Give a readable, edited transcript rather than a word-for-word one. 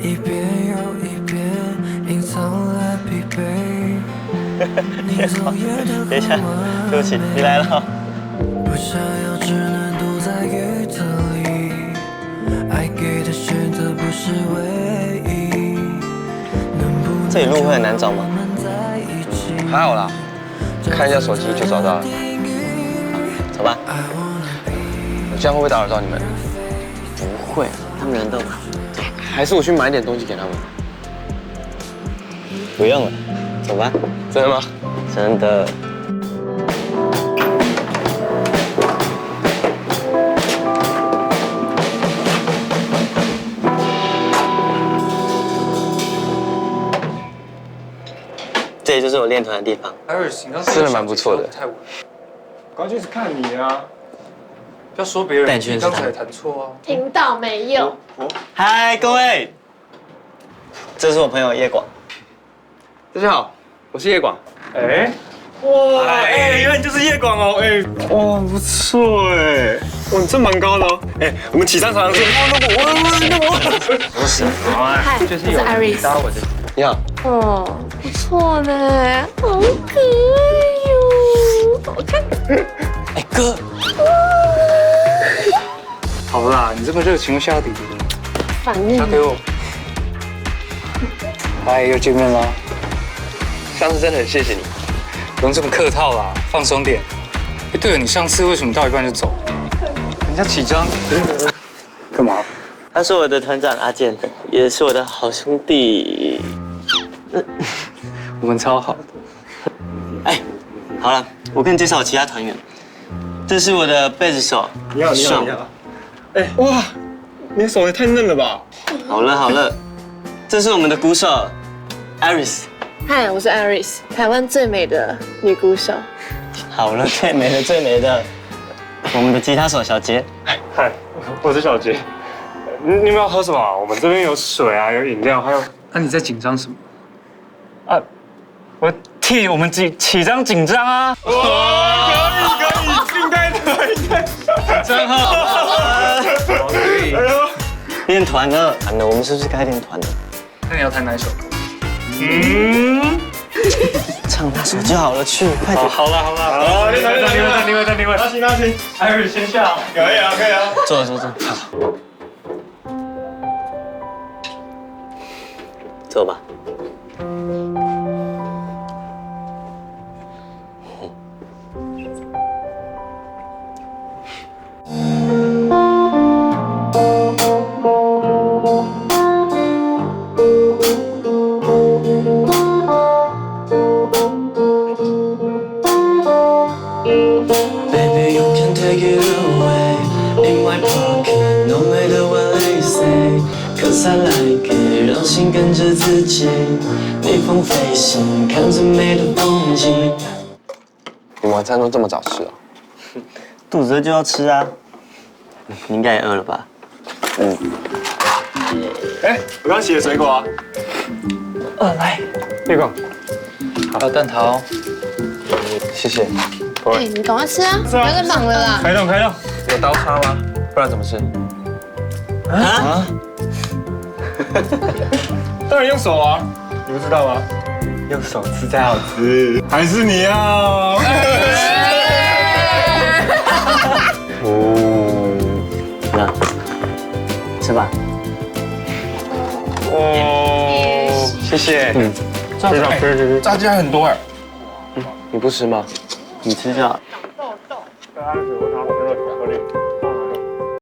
一遍又一遍隐藏了疲惫。等一下，对不起，你来了。不想要，只能躲在雨特里。爱给的选择不是唯一。这里路会很难找吗？还好啦，看一下手机就找到了。走吧。我这样会不会打扰到你们？不会，他们人都还是我去买点东西给他们？不用了，走吧。真的吗？真的。这里就是我练团的地方。真的蛮不错的。刚就是看你啊，不要说别人，你刚才弹错啊。听到没有？嗨，各位，这是我朋友叶广。大家好，我是叶广。哎，哇，哎，原来你就是叶广哦，哎，哇，不错哎，哇，你真蛮高的哦，哎，我们起上场的时候，不是，嗨，我是 Iris。你好。哦，不错呢，好可爱哟，好看。哎，哥。好啦，你这么热情又下底，反应。交给我。嗨，又见面啦。上次真的很谢谢你。不用这么客套啦，放松点。哎，对了，你上次为什么到一半就走？人家起张。干嘛？他是我的团长阿健，也是我的好兄弟。我们超好的。哎，好了，我跟你介绍我其他团员。这是我的贝斯手，你好，你好，你好。哎，哇，你的手也太嫩了吧！好了好了，这是我们的鼓手 Iris。嗨，我是 Iris，台湾最美的女鼓手。好了，最美的最美的，我们的吉他手小杰。嗨，我是小杰。你们要喝什么？我们这边有水啊，有饮料，还有……那你在紧张什么？啊，我替我们起张紧张啊！哇，可以，应该的，应该。真好。可以。练团的，我们是不是该练团的？那你要弹哪一首歌？唱那首就好了，去，快点。好了，好，你们，拿行，艾瑞先下。可以啊。坐。走吧。Baby, you can take it away. In my pocket, no matter what they say. Cause I like it, 让心跟着自己，逆风飞行，看着美的风景。你晚餐都这么早吃啊？肚子饿就要吃啊。你应该也饿了吧？哎，我刚洗的水果啊。来，叶广，还有蛋挞哦。谢谢。哎，你赶快吃啊，不要再忙了啦。开动。有刀叉吗？不然怎么吃？啊？当然用手啊，你不知道吗？用手吃才好吃。还是你要？那吃吧。哦，谢谢。炸鸡还很多哎。你不吃吗？你吃就好。豆。